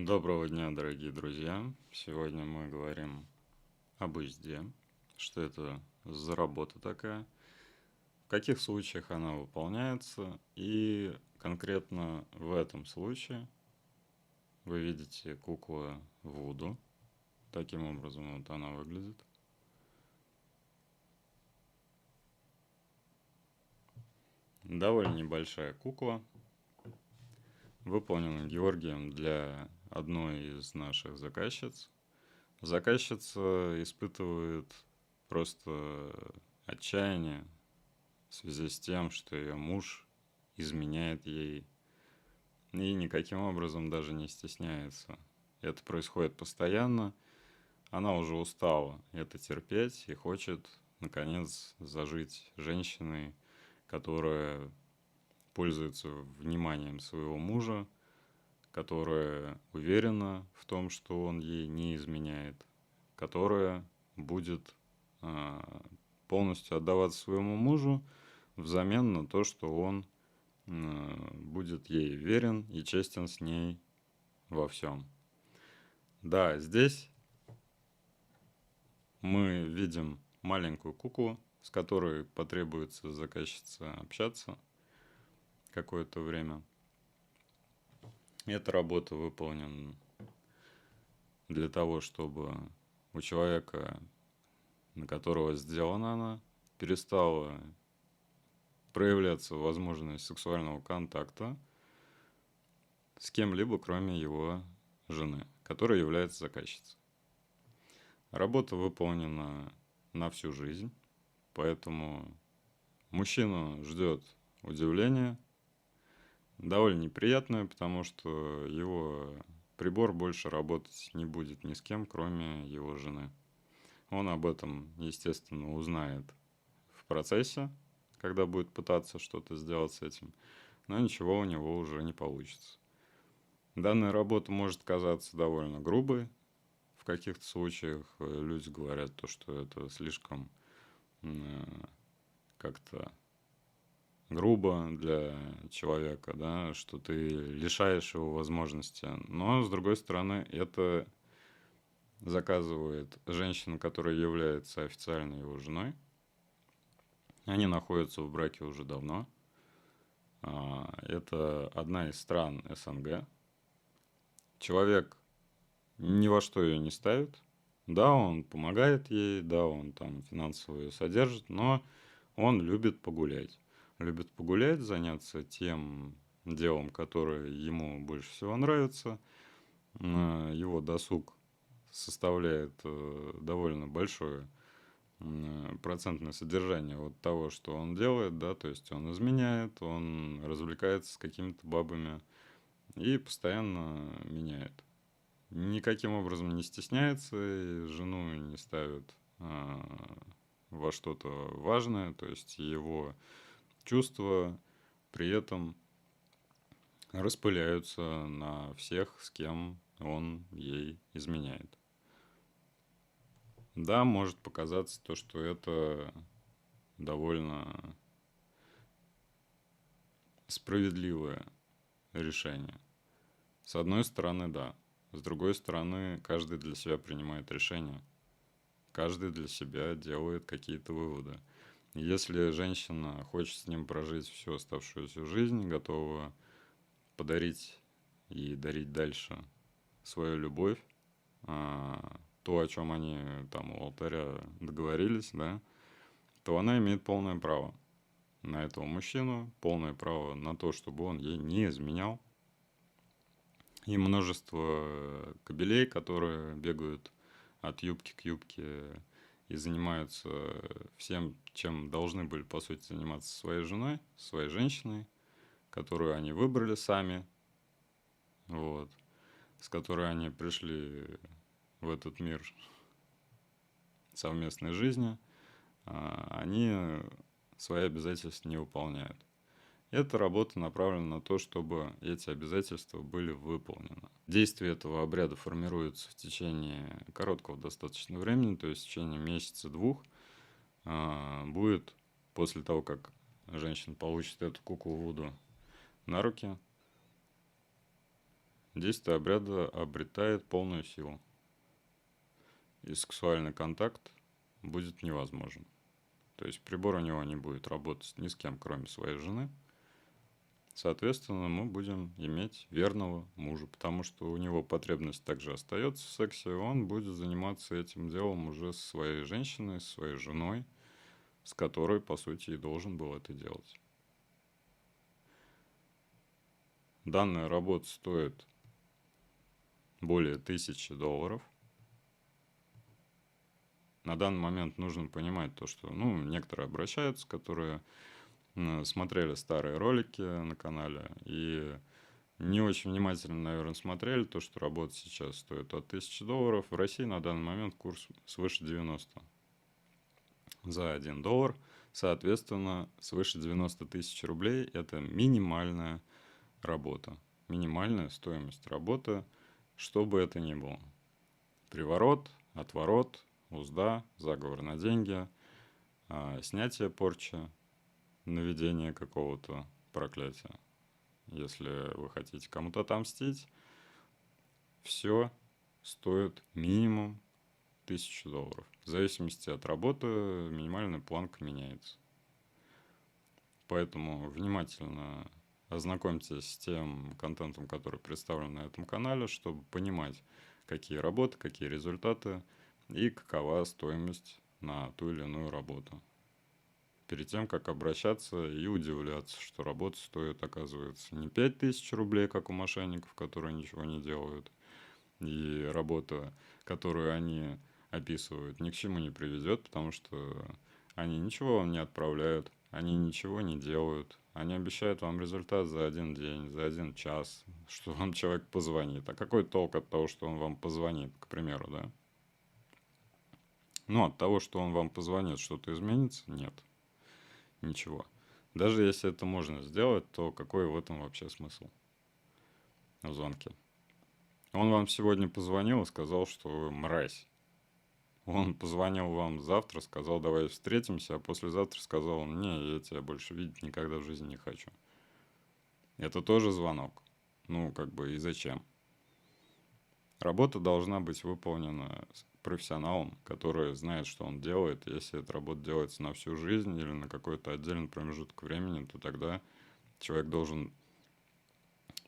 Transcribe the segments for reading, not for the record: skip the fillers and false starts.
Доброго дня, дорогие друзья! Сегодня мы говорим об узде, что это за работа такая, в каких случаях она выполняется, и конкретно в этом случае вы видите куклу Вуду. Таким образом вот она выглядит. Довольно небольшая кукла, выполнена Георгием для одной из наших заказчиц. Заказчица испытывает просто отчаяние в связи с тем, что ее муж изменяет ей и никаким образом даже не стесняется. Это происходит постоянно. Она уже устала это терпеть и хочет, наконец, зажить женщиной, которая пользуется вниманием своего мужа, которая уверена в том, что он ей не изменяет, которая будет полностью отдаваться своему мужу взамен на то, что он будет ей верен и честен с ней во всем. Да, здесь мы видим маленькую куклу, с которой потребуется заказчице общаться какое-то время. Эта работа выполнена для того, чтобы у человека, на которого сделана она, перестала проявляться возможность сексуального контакта с кем-либо, кроме его жены, которая является заказчицей. Работа выполнена на всю жизнь, поэтому мужчину ждет удивление, довольно неприятное, потому что его прибор больше работать не будет ни с кем, кроме его жены. Он об этом, естественно, узнает в процессе, когда будет пытаться что-то сделать с этим, но ничего у него уже не получится. Данная работа может казаться довольно грубой. В каких-то случаях люди говорят то, что это слишком как-то грубо для человека, да, что ты лишаешь его возможности. Но, с другой стороны, это заказывает женщина, которая является официально его женой. Они находятся в браке уже давно. Это одна из стран СНГ. Человек ни во что ее не ставит. Да, он помогает ей, да, он там финансово ее содержит, но он любит погулять. Любит погулять, заняться тем делом, которое ему больше всего нравится. Его досуг составляет довольно большое процентное содержание вот того, что он делает, да, то есть он изменяет, он развлекается с какими-то бабами и постоянно меняет. Никаким образом не стесняется, и жену не ставит во что-то важное, то есть его чувства при этом распыляются на всех, с кем он ей изменяет. Да, может показаться то, что это довольно справедливое решение. С одной стороны, да. С другой стороны, каждый для себя принимает решение. Каждый для себя делает какие-то выводы. Если женщина хочет с ним прожить всю оставшуюся жизнь, готова подарить и дарить дальше свою любовь, то, о чем они там у алтаря договорились, да, то она имеет полное право на этого мужчину, полное право на то, чтобы он ей не изменял. И множество кобелей, которые бегают от юбки к юбке и занимаются всем, чем должны были, по сути, заниматься своей женой, своей женщиной, которую они выбрали сами, вот, с которой они пришли в этот мир совместной жизни, они свои обязательства не выполняют. Эта работа направлена на то, чтобы эти обязательства были выполнены. Действие этого обряда формируется в течение короткого достаточно времени, то есть в течение месяца-двух. Будет после того, как женщина получит эту куклу Вуду на руки, действие обряда обретает полную силу, и сексуальный контакт будет невозможен. То есть прибор у него не будет работать ни с кем, кроме своей жены. Соответственно, мы будем иметь верного мужа, потому что у него потребность также остается в сексе, и он будет заниматься этим делом уже со своей женщиной, со своей женой, с которой, по сути, и должен был это делать. Данная работа стоит более $1000. На данный момент нужно понимать то, что некоторые обращаются, которые смотрели старые ролики на канале и не очень внимательно, наверное, смотрели то, что работа сейчас стоит от $1000. В России на данный момент курс свыше 90 за $1. Соответственно, свыше 90 тысяч рублей – это минимальная работа, минимальная стоимость работы, что бы это ни было. Приворот, отворот, узда, заговор на деньги, снятие порчи, наведение какого-то проклятия. Если вы хотите кому-то отомстить, все стоит минимум $1000. В зависимости от работы минимальная планка меняется. Поэтому внимательно ознакомьтесь с тем контентом, который представлен на этом канале, чтобы понимать, какие работы, какие результаты и какова стоимость на ту или иную работу. Перед тем, как обращаться и удивляться, что работа стоит, оказывается, не 5000 рублей, как у мошенников, которые ничего не делают, и работа, которую они описывают, ни к чему не приведет, потому что они ничего вам не отправляют, они ничего не делают, они обещают вам результат за 1 день, за 1 час, что вам человек позвонит. А какой толк от того, что он вам позвонит, к примеру, да? От того, что он вам позвонит, что-то изменится? Нет. Ничего. Даже если это можно сделать, то какой в этом вообще смысл? В звонке. Он вам сегодня позвонил и сказал, что вы мразь. Он позвонил вам завтра, сказал, давай встретимся, а послезавтра сказал, не, я тебя больше видеть никогда в жизни не хочу. Это тоже звонок. И зачем? Работа должна быть выполнена профессионалом, который знает, что он делает. Если эта работа делается на всю жизнь или на какой-то отдельный промежуток времени, то тогда человек должен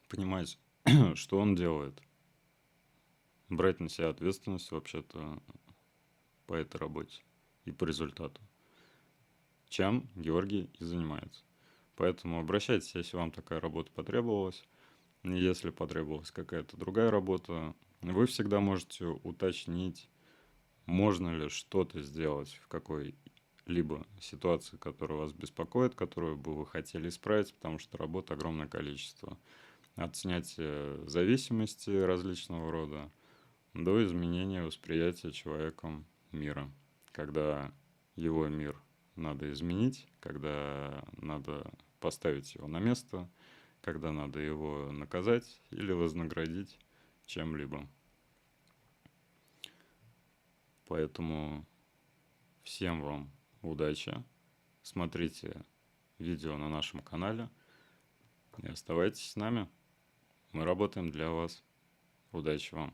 понимать, что он делает. Брать на себя ответственность вообще-то по этой работе и по результату. Чем Георгий и занимается. Поэтому обращайтесь, если вам такая работа потребовалась. Если потребовалась какая-то другая работа, вы всегда можете уточнить, можно ли что-то сделать в какой-либо ситуации, которая вас беспокоит, которую бы вы хотели исправить, потому что работ огромное количество. От снятия зависимости различного рода до изменения восприятия человеком мира. Когда его мир надо изменить, когда надо поставить его на место, когда надо его наказать или вознаградить чем-либо. Поэтому всем вам удачи. Смотрите видео на нашем канале и оставайтесь с нами. Мы работаем для вас. Удачи вам!